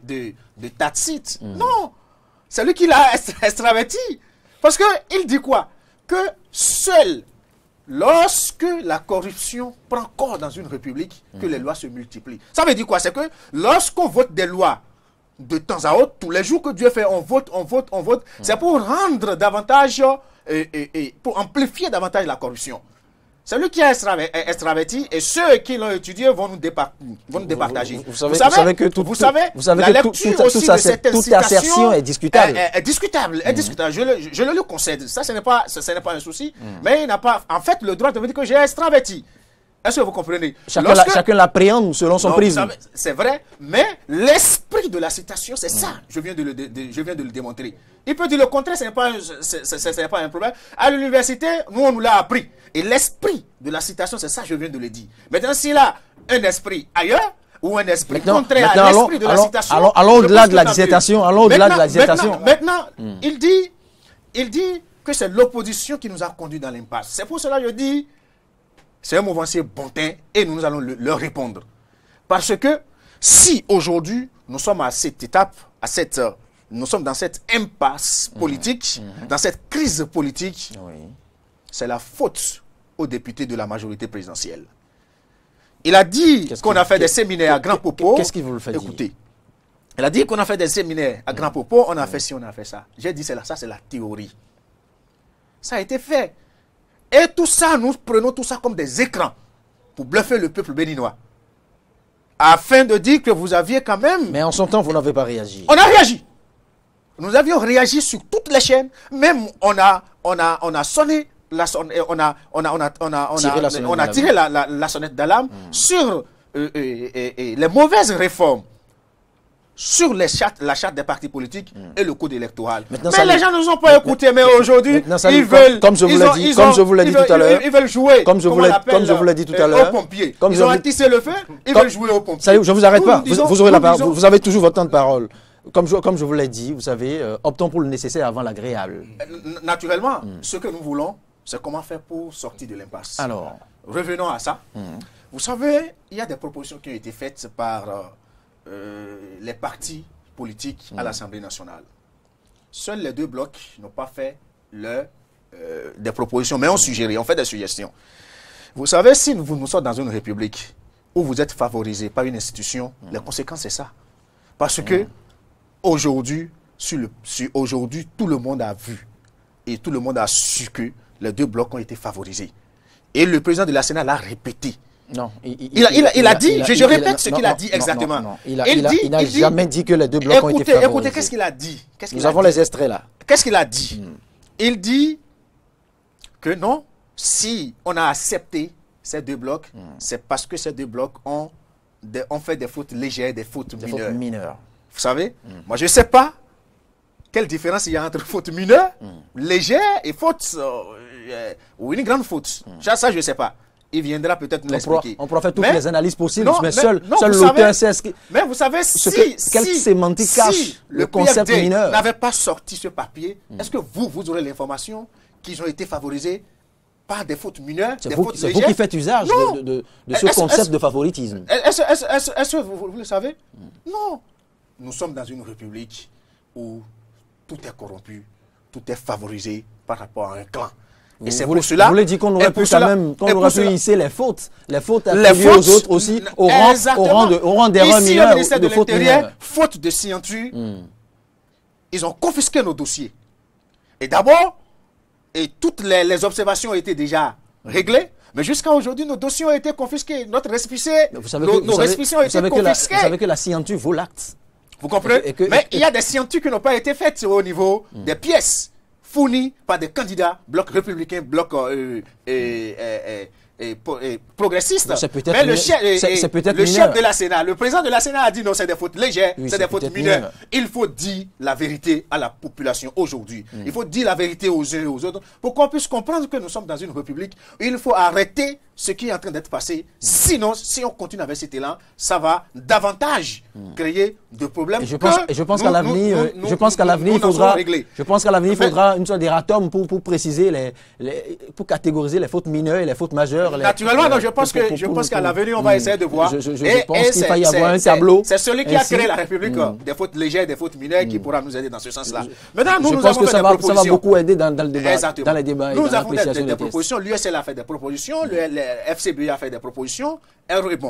Tacite. Non, c'est lui qui l'a extraverti. Parce qu'il dit quoi? Que seul lorsque la corruption prend corps dans une république, que les lois se multiplient. Ça veut dire quoi? C'est que lorsqu'on vote des lois de temps à autre, tous les jours que Dieu fait, on vote. C'est pour rendre davantage, pour amplifier davantage la corruption. Celui qui est extraverti et ceux qui l'ont étudié vont nous départager. Vous savez que la lecture aussi de cette toute assertion est discutable. Est discutable. Je le lui concède. Ça, ce n'est pas un souci. Mais il n'a pas, en fait, le droit de me dire que j'ai extraverti. Est-ce que vous comprenez? Chacun l'appréhende selon son prisme. C'est vrai, mais l'esprit de la citation, c'est ça. Je viens de le démontrer. Il peut dire le contraire, ce n'est pas un problème. À l'université, nous, on nous l'a appris. Et l'esprit de la citation, c'est ça, je viens de le dire. Maintenant, s'il a un esprit ailleurs, ou un esprit contraire à l'esprit de la citation... Allons au-delà de la dissertation. Maintenant, il dit que c'est l'opposition qui nous a conduits dans l'impasse. C'est pour cela que je dis... C'est un mouvancier bontin et nous allons leur répondre. Parce que si aujourd'hui nous sommes à cette étape, nous sommes dans cette impasse politique, dans cette crise politique, c'est la faute aux députés de la majorité présidentielle. Il a dit qu'on a fait des séminaires à Grand Popo. Qu'est-ce qu'il vous le fait dire? Écoutez, il a dit qu'on a fait des séminaires à Grand Popo, on a fait ci, on a fait ça. J'ai dit, ça c'est la théorie. Ça a été fait. Et tout ça, nous prenons tout ça comme des écrans pour bluffer le peuple béninois. Afin de dire que vous aviez quand même... Mais en son temps, vous n'avez pas réagi. On a réagi. Nous avions réagi sur toutes les chaînes. Même on a sonné, on a tiré la sonnette d'alarme sur les mauvaises réformes. Sur la charte des partis politiques et le code électoral. Maintenant, mais les gens ne nous ont pas écoutés, mais aujourd'hui, ils veulent... Comme je vous l'ai dit tout à l'heure. Ils veulent jouer, comme je vous l'ai dit tout à l'heure. Aux pompiers. Ils ont attissé le feu, ils veulent jouer aux pompiers. Ça y est, je ne vous arrête pas. Vous aurez la parole. Vous avez toujours votre temps de parole. Comme je vous l'ai dit, vous savez, optons pour le nécessaire avant l'agréable. Naturellement, ce que nous voulons, c'est comment faire pour sortir de l'impasse. Alors, revenons à ça. Vous savez, il y a des propositions qui ont été faites par... les partis politiques à l'Assemblée nationale. Seuls les deux blocs n'ont pas fait des propositions, mais ont suggéré, ont fait des suggestions. Vous savez, si nous sommes dans une république où vous êtes favorisé par une institution, les conséquences, c'est ça. Parce que aujourd'hui, aujourd'hui, tout le monde a vu et tout le monde a su que les deux blocs ont été favorisés. Et le président de la Sénat l'a répété. Non, il a dit, je répète ce qu'il a dit exactement. Non. Il n'a jamais dit que les deux blocs ont été favorisés. Écoutez, qu'est-ce qu'il a dit? Nous avons les extraits là. Qu'est-ce qu'il a dit? Il dit que non, si on a accepté ces deux blocs, c'est parce que ces deux blocs ont fait des fautes légères, des fautes mineures. Vous savez, moi je ne sais pas quelle différence il y a entre faute mineure, légère et faute, ou une grande faute. Ça, je ne sais pas. Il viendra peut-être nous l'expliquer. On pourra faire toutes les analyses possibles, mais seul l'auteur sait ce qui... Mais vous savez, quelle sémantique cache le concept mineur n'avait pas sorti ce papier, est-ce que vous aurez l'information qu'ils ont été favorisés par des fautes mineures, des fautes légères? C'est vous qui faites usage de ce concept de favoritisme. Est-ce que vous le savez? Non. Nous sommes dans une république où tout est corrompu, tout est favorisé par rapport à un clan. Et c'est pour cela... Vous voulez dire qu'on aurait pu quand même, hisser les fautes attribuées aux autres aussi, au rang d'erreurs mineures, de fautes mineures. Faute de scienture, ils ont confisqué nos dossiers. Et d'abord, toutes les observations étaient déjà réglées, mais jusqu'à aujourd'hui, nos dossiers ont été confisqués. Notre récépissé, nos récépissés ont été confisqués. Vous savez que la scienture vaut l'acte. Vous comprenez? Mais il y a des scientures qui n'ont pas été faites au niveau des pièces fournis par des candidats, bloc républicain, bloc progressiste. Mais le chef de la Sénat, le président de la Sénat a dit non, c'est des fautes légères, c'est des fautes mineures. Il faut dire la vérité à la population aujourd'hui. Il faut dire la vérité aux uns et aux autres pour qu'on puisse comprendre que nous sommes dans une république où il faut arrêter ce qui est en train d'être passé. Sinon, si on continue avec cet élan, ça va davantage créer de problèmes. Je pense qu'à l'avenir, il faudra une sorte d'erratum pour préciser, pour catégoriser les fautes mineures et les fautes majeures l'heure. Naturellement, non, je pense qu'à l'avenir, on va essayer de voir. Je pense qu'il va y avoir un tableau. C'est celui qui a créé la République des fautes légères, des fautes mineures, qui pourra nous aider dans ce sens-là. Maintenant, nous avons fait des propositions. Ça va beaucoup aider dans le débat. Dans les débats. Nous avons fait des propositions. L'USL a fait des propositions. Le FCBU a fait des propositions.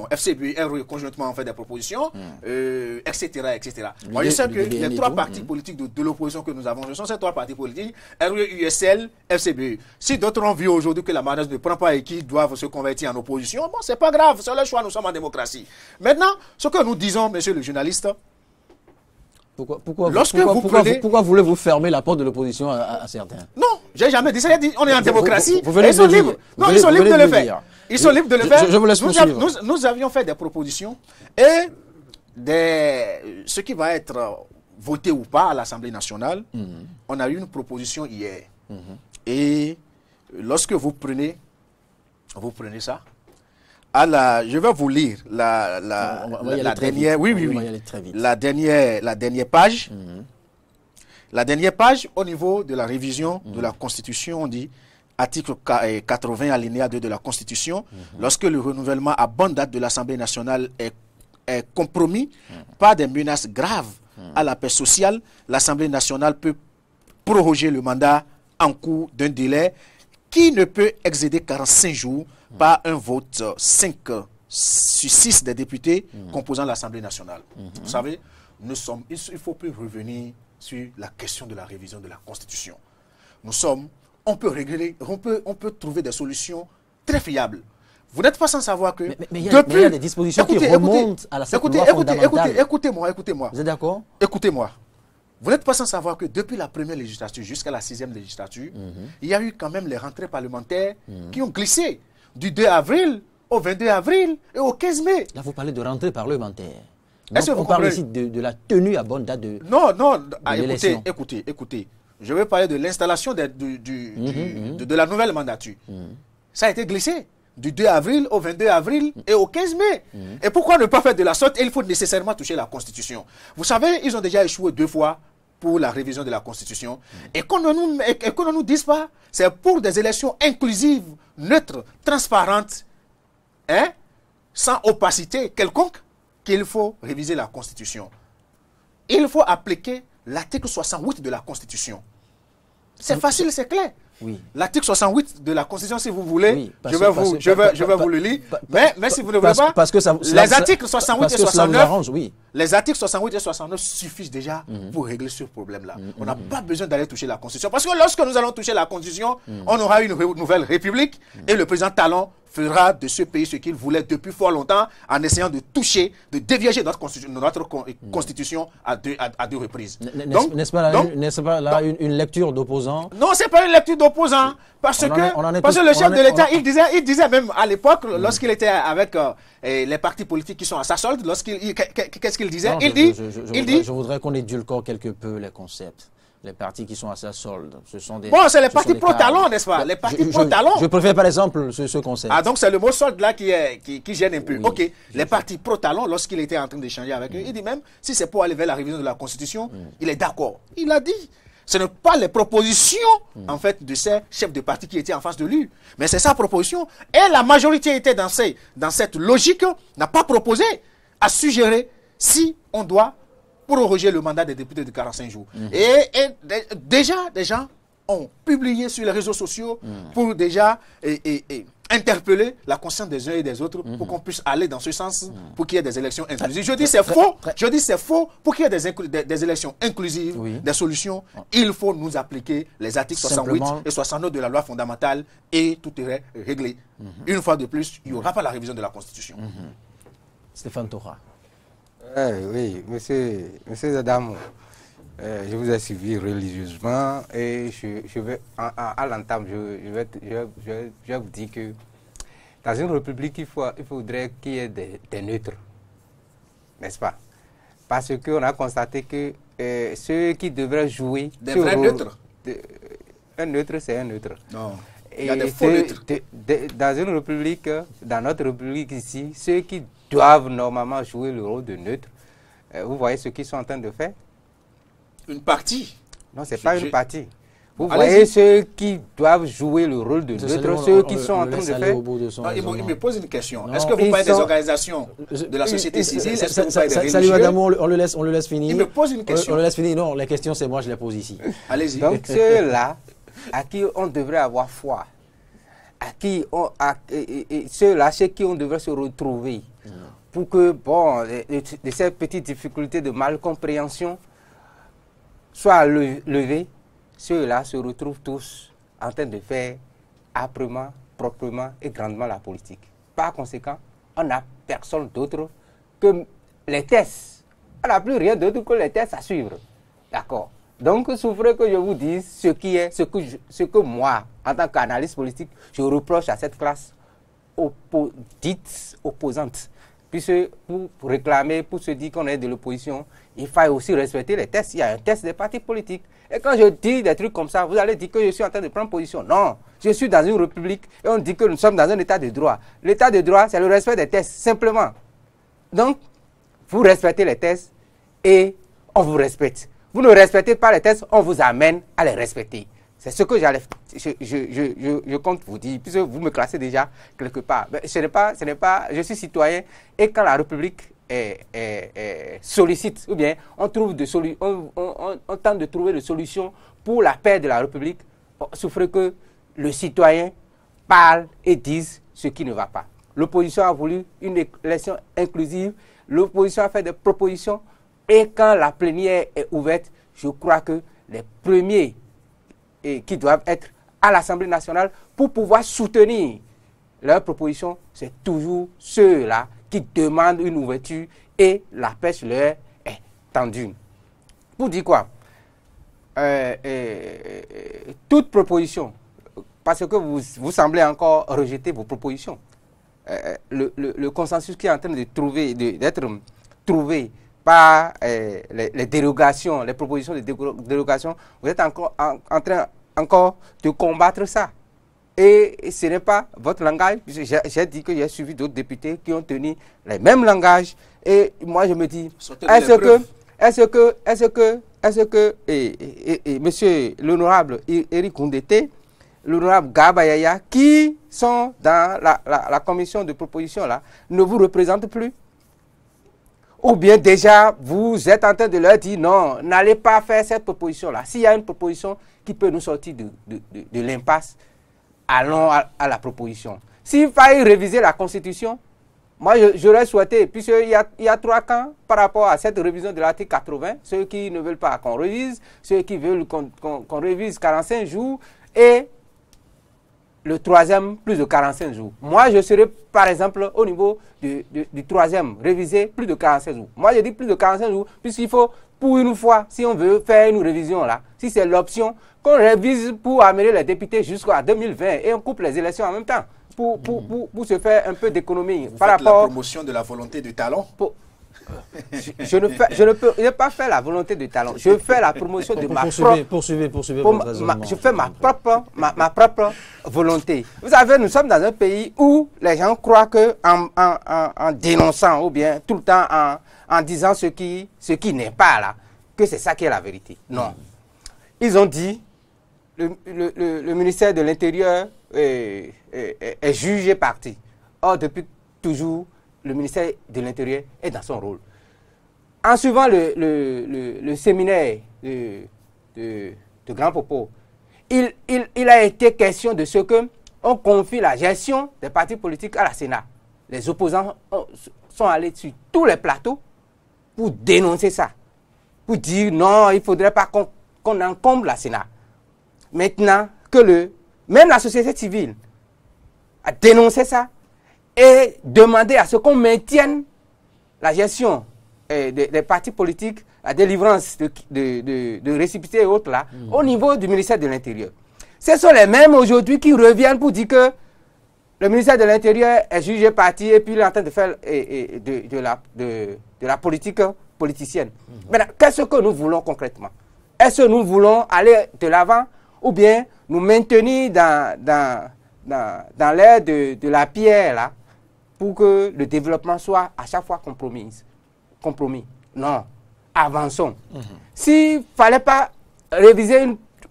FCBU, RE, conjointement, ont fait des propositions, etc. Moi, je sais que les trois partis politiques de l'opposition que nous avons, ce sont ces trois partis politiques, RE, USL, FCBU. Si d'autres ont vu aujourd'hui que la manœuvre ne prend pas et qu'ils doivent se convertir en opposition, bon, c'est pas grave, c'est leur choix, nous sommes en démocratie. Maintenant, ce que nous disons, monsieur le journaliste, pourquoi voulez-vous fermer la porte de l'opposition à certains? Non, j'ai jamais dit ça. On est en démocratie. Ils sont libres. Non, ils sont libres de le faire. Ils sont libres de le faire. Je vous laisse poursuivre. Nous avions fait des propositions et ce qui va être voté ou pas à l'Assemblée nationale, on a eu une proposition hier. Et lorsque vous prenez ça, je vais vous lire la dernière, la dernière page. La dernière page, au niveau de la révision de la Constitution, on dit, article 80, alinéa 2 de la Constitution, lorsque le renouvellement à bonne date de l'Assemblée nationale est compromis par des menaces graves à la paix sociale, l'Assemblée nationale peut proroger le mandat en cours d'un délai qui ne peut excéder 45 jours par un vote 5 sur 6 des députés composant l'Assemblée nationale. Vous savez, il ne faut plus revenir sur la question de la révision de la Constitution. On peut trouver des solutions très fiables. Vous n'êtes pas sans savoir que... Mais il y a des dispositions qui remontent à la loi fondamentale. Écoutez-moi. Vous êtes d'accord? Écoutez-moi. Vous n'êtes pas sans savoir que depuis la première législature jusqu'à la 6e législature, il y a eu quand même les rentrées parlementaires qui ont glissé du 2 avril au 22 avril et au 15 mai. Là, vous parlez de rentrée parlementaire. On parle ici de la tenue à bonne date de l'élection. Écoutez. Je vais parler de l'installation de la nouvelle mandature. Ça a été glissé du 2 avril au 22 avril et au 15 mai. Et pourquoi ne pas faire de la sorte? Il faut nécessairement toucher la Constitution. Vous savez, ils ont déjà échoué 2 fois pour la révision de la Constitution. Et qu'on ne nous dise pas, c'est pour des élections inclusives, neutres, transparentes, sans opacité quelconque, qu'il faut réviser la Constitution. Il faut appliquer l'article 68 de la Constitution. C'est facile, c'est clair. Oui. L'article 68 de la Constitution, si vous voulez, je vais vous le lire. Mais si vous ne voulez pas, les articles 68 et 69, les articles 68 et 69 suffisent déjà pour régler ce problème-là. On n'a pas besoin d'aller toucher la Constitution. Parce que lorsque nous allons toucher la Constitution, on aura une nouvelle république et le président Talon fera de ce pays ce qu'il voulait depuis fort longtemps en essayant de toucher, de déviager notre constitution à deux reprises. N'est-ce pas là une lecture d'opposant? Non, ce n'est pas une lecture d'opposant. Parce que le chef de l'État, il disait même à l'époque, lorsqu'il était avec les partis politiques qui sont à sa solde, qu'est-ce qu'il disait? Je voudrais qu'on édulcore quelque peu les concepts. Les partis qui sont à sa solde, ce sont des... Bon, c'est les partis pro-talon, n'est-ce pas? Les partis pro-talon. Je préfère par exemple ce concept. Ah, donc c'est le mot solde là qui gêne un peu. Oui, ok, les partis pro-talon, lorsqu'il était en train d'échanger avec eux, il dit même, si c'est pour aller vers la révision de la Constitution, il est d'accord. Il a dit. Ce n'est pas les propositions, en fait, de ces chefs de parti qui étaient en face de lui. Mais c'est sa proposition. Et la majorité était dans cette logique, n'a pas proposé à suggérer si on doit proroger le mandat des députés de 45 jours. Et déjà, des gens ont publié sur les réseaux sociaux pour déjà interpeller la conscience des uns et des autres pour qu'on puisse aller dans ce sens pour qu'il y ait des élections inclusives. Je dis c'est faux. Je dis c'est faux. Pour qu'il y ait des élections inclusives, des solutions, il faut nous appliquer les articles 68 et 69 de la loi fondamentale et tout est réglé. Une fois de plus, il n'y aura pas la révision de la Constitution. Stéphane Tora. Oui, monsieur Zadamo, je vous ai suivi religieusement et je vais, à l'entame, je vais vous dire que dans une république, il faudrait qu'il y ait des neutres, n'est-ce pas? Parce qu'on a constaté que ceux qui devraient jouer... Des vrais neutres? Un neutre, c'est un neutre. Non. Il y a des faux neutres. Dans une république, dans notre république ici, ceux qui doivent normalement jouer le rôle de neutre, vous voyez ce qu'ils sont en train de faire? Une partie? Non, ce n'est pas une partie. Vous voyez ceux qui doivent jouer le rôle de neutre, ceux qui sont en train de faire... Non, il me pose une question. Est-ce que vous parlez des organisations de la société civile? Est-ce que vous parlez des religieux? Salut madame, on le laisse finir. Il me pose une question. On le laisse finir. Non, la question c'est moi, je la pose ici. Allez-y. Donc ceux-là, à qui on devrait avoir foi, ceux-là chez qui on devrait se retrouver, pour que, bon, de ces petites difficultés de malcompréhension soient levées, ceux-là se retrouvent tous en train de faire âprement, proprement et grandement la politique. Par conséquent, on n'a personne d'autre que les tests. On n'a plus rien d'autre que les tests à suivre. D'accord. Donc, souffrez que je vous dise ce que moi, en tant qu'analyste politique, je reproche à cette classe dite opposante. Puisque pour réclamer, pour se dire qu'on est de l'opposition, il faut aussi respecter les tests. Il y a un test des partis politiques. Et quand je dis des trucs comme ça, vous allez dire que je suis en train de prendre position. Non, je suis dans une république et on dit que nous sommes dans un état de droit. L'état de droit, c'est le respect des tests, simplement. Donc, vous respectez les tests et on vous respecte. Vous ne respectez pas les tests, on vous amène à les respecter. C'est ce que je compte vous dire, puisque vous me classez déjà quelque part. Mais ce n'est pas, je suis citoyen, et quand la République sollicite, ou bien on tente de trouver des solutions pour la paix de la République, souffrez que le citoyen parle et dise ce qui ne va pas. L'opposition a voulu une élection inclusive, l'opposition a fait des propositions, et quand la plénière est ouverte, je crois que les premiers qui doivent être à l'Assemblée nationale pour pouvoir soutenir leurs propositions, c'est toujours ceux-là qui demandent une ouverture et la pêche leur est tendue. Pour dire quoi? Toute proposition, parce que vous semblez encore rejeter vos propositions, le consensus qui est en train d'être trouvé par les dérogations, les propositions de dérogation, vous êtes encore en train de combattre ça. Et ce n'est pas votre langage. J'ai dit que j'ai suivi d'autres députés qui ont tenu les mêmes langages. Et moi, je me dis, est-ce que monsieur l'honorable Éric Koundété, l'honorable Gabayaya, qui sont dans la commission de proposition là, ne vous représentent plus? Ou bien déjà, vous êtes en train de leur dire non, n'allez pas faire cette proposition-là. S'il y a une proposition qui peut nous sortir de l'impasse, allons à la proposition. S'il fallait réviser la Constitution, moi j'aurais souhaité, puisqu'il y a 3 camps par rapport à cette révision de l'article 80, ceux qui ne veulent pas qu'on révise, ceux qui veulent qu'on révise 45 jours, et le 3e, plus de 45 jours. Moi, je serais, par exemple, au niveau du 3e, révisé plus de 45 jours. Moi, je dis plus de 45 jours, puisqu'il faut, pour une fois, si on veut faire une révision là, si c'est l'option, qu'on révise pour amener les députés jusqu'à 2020 et on coupe les élections en même temps, pour se faire un peu d'économie. Par rapport à la promotion de la volonté du talent. Je ne pas faire la volonté de talent. Je fais la promotion de ma propre... Poursuivez. Je fais ma propre volonté. Vous savez, nous sommes dans un pays où les gens croient que en dénonçant ou bien tout le temps en disant ce qui n'est pas là, que c'est ça qui est la vérité. Non. Ils ont dit, le ministère de l'Intérieur est jugé parti. Or, depuis toujours, le ministère de l'Intérieur est dans son rôle. En suivant le séminaire de Grand Popo, il a été question de ce qu'on confie la gestion des partis politiques à la Sénat. Les opposants sont allés sur tous les plateaux pour dénoncer ça, pour dire non, il ne faudrait pas qu'on encombre la Sénat. Maintenant que même la société civile a dénoncé ça, et demander à ce qu'on maintienne la gestion des partis politiques, la délivrance de récipients et autres là, au niveau du ministère de l'Intérieur. Ce sont les mêmes aujourd'hui qui reviennent pour dire que le ministère de l'Intérieur est jugé parti et puis il est en train de faire de la politique politicienne. Maintenant, qu'est-ce que nous voulons concrètement? Est-ce que nous voulons aller de l'avant ou bien nous maintenir dans l'ère de la pierre là, pour que le développement soit à chaque fois compromis? Non, avançons. S'il ne fallait pas réviser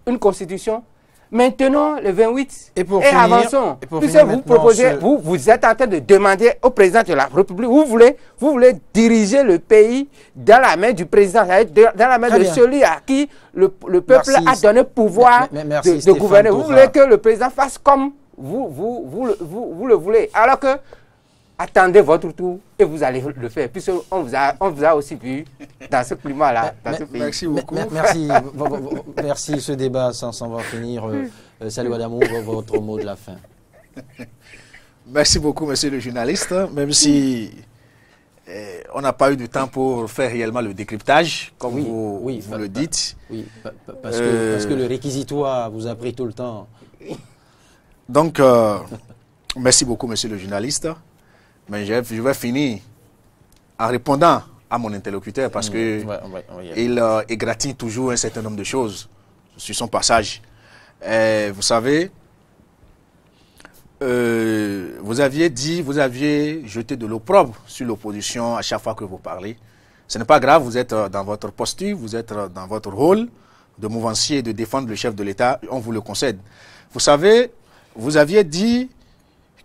une constitution. Maintenant, le 28, et avançons. Puisque vous proposez, vous êtes en train de demander au président de la République, vous voulez diriger le pays dans la main du président, dans la main de celui à qui le peuple a donné pouvoir de gouverner. Vous voulez que le président fasse comme vous le voulez. Alors que, attendez votre tour et vous allez le faire. Puisqu'on vous a aussi vu dans ce climat-là. Merci beaucoup. Merci, ce débat s'en va finir. Salut Adamou, votre mot de la fin. Merci beaucoup, monsieur le journaliste. Même si on n'a pas eu de temps pour faire réellement le décryptage, comme vous le dites. Oui, parce que le réquisitoire vous a pris tout le temps. Donc, merci beaucoup, monsieur le journaliste. Mais je vais finir en répondant à mon interlocuteur parce que il égratigne toujours un certain nombre de choses sur son passage. Vous savez, vous aviez jeté de l'opprobre sur l'opposition à chaque fois que vous parlez. Ce n'est pas grave, vous êtes dans votre posture, vous êtes dans votre rôle de mouvancier et de défendre le chef de l'État, on vous le concède. Vous savez, vous aviez dit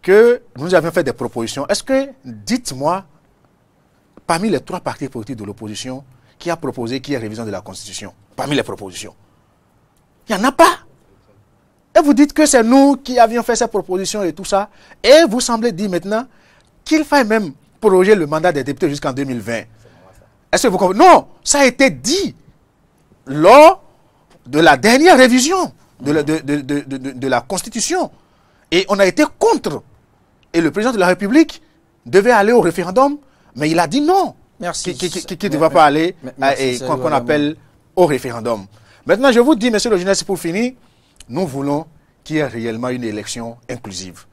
que nous avions fait des propositions. Est-ce que, dites-moi, parmi les 3 partis politiques de l'opposition, qui a proposé qu'il y ait révision de la Constitution, parmi les propositions? Il n'y en a pas. Et vous dites que c'est nous qui avions fait ces propositions et tout ça. Et vous semblez dire maintenant qu'il faille même proroger le mandat des députés jusqu'en 2020. Est-ce que vous comprenez? Non, ça a été dit lors de la dernière révision de la Constitution. Et on a été contre. Et le président de la République devait aller au référendum, mais il a dit non. Merci. Qui ne va pas aller qu'on appelle au référendum. Maintenant, je vous dis, monsieur le journaliste, pour finir, nous voulons qu'il y ait réellement une élection inclusive,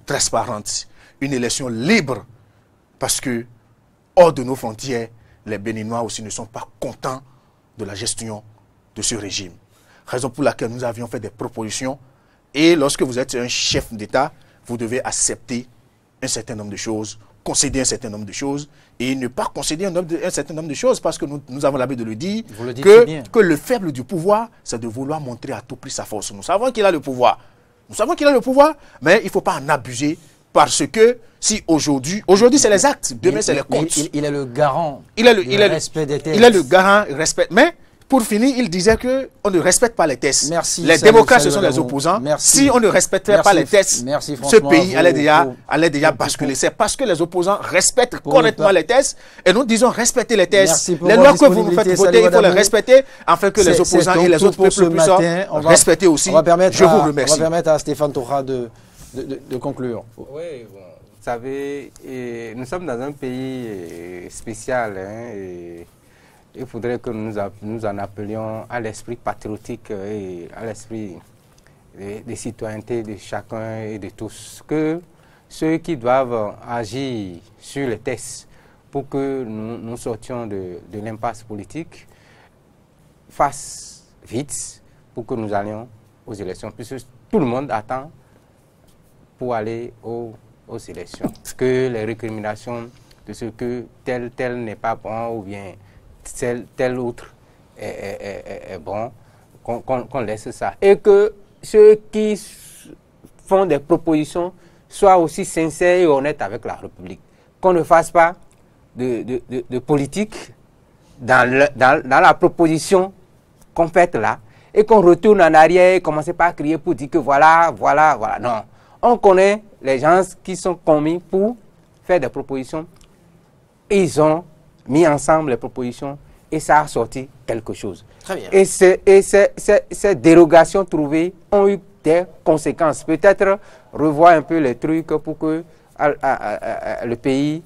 transparente, une élection libre, parce que, hors de nos frontières, les Béninois aussi ne sont pas contents de la gestion de ce régime. Raison pour laquelle nous avions fait des propositions. Et lorsque vous êtes un chef d'État, vous devez accepter un certain nombre de choses, concéder un certain nombre de choses, et ne pas concéder un certain nombre de choses, parce que nous avons l'habitude de le dire, que le faible du pouvoir, c'est de vouloir montrer à tout prix sa force. Nous savons qu'il a le pouvoir. Nous savons qu'il a le pouvoir, mais il ne faut pas en abuser, parce que si aujourd'hui c'est les actes, demain c'est les comptes. Il est le garant du respect des textes. Il est le garant, respect. Mais pour finir, il disait qu'on ne respecte pas les tests. Merci, les démocrates, ce sont les opposants. Merci. Si on ne respectait pas les tests, ce pays allait déjà basculer. C'est parce que les opposants respectent correctement les tests. Et nous disons respecter les tests. Les lois que vous nous faites voter, il faut les respecter, afin que les opposants et les autres peuples puissent respecter aussi. Je vous remercie. On va permettre à Stéphane Toura de conclure. Oui, bon, vous savez, nous sommes dans un pays spécial, et il faudrait que nous en appelions à l'esprit patriotique et à l'esprit de citoyenneté de chacun et de tous. Que ceux qui doivent agir sur les tests pour que nous sortions de l'impasse politique fassent vite pour que nous allions aux élections. Puisque tout le monde attend pour aller aux élections. Parce que les récriminations de ce que tel n'est pas bon ou bien tel autre est bon, qu'on laisse ça. Et que ceux qui font des propositions soient aussi sincères et honnêtes avec la République. Qu'on ne fasse pas de politique dans la proposition qu'on fait là, et qu'on retourne en arrière et commence pas à crier pour dire que voilà. Non. On connaît les gens qui sont commis pour faire des propositions. Ils ont mis ensemble les propositions et ça a sorti quelque chose. Très bien. Et ces dérogations trouvées ont eu des conséquences. Peut-être revoir un peu les trucs pour que le pays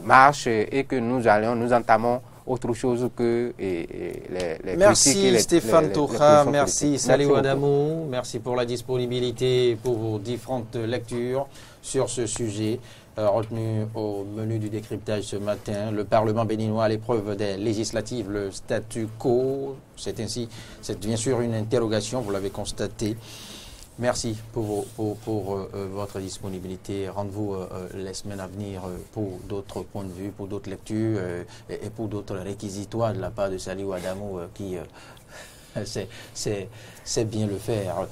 marche et que nous entamons autre chose que les merci critiques et Stéphane Toura, merci politiques. Salihou Adamou, merci pour la disponibilité pour vos différentes lectures sur ce sujet. Retenu au menu du décryptage ce matin, le Parlement béninois à l'épreuve des législatives, le statu quo, c'est bien sûr une interrogation, vous l'avez constaté. Merci pour votre disponibilité. Rendez-vous les semaines à venir pour d'autres points de vue, pour d'autres lectures et pour d'autres réquisitoires de la part de Salihou Adamou qui c'est bien le faire.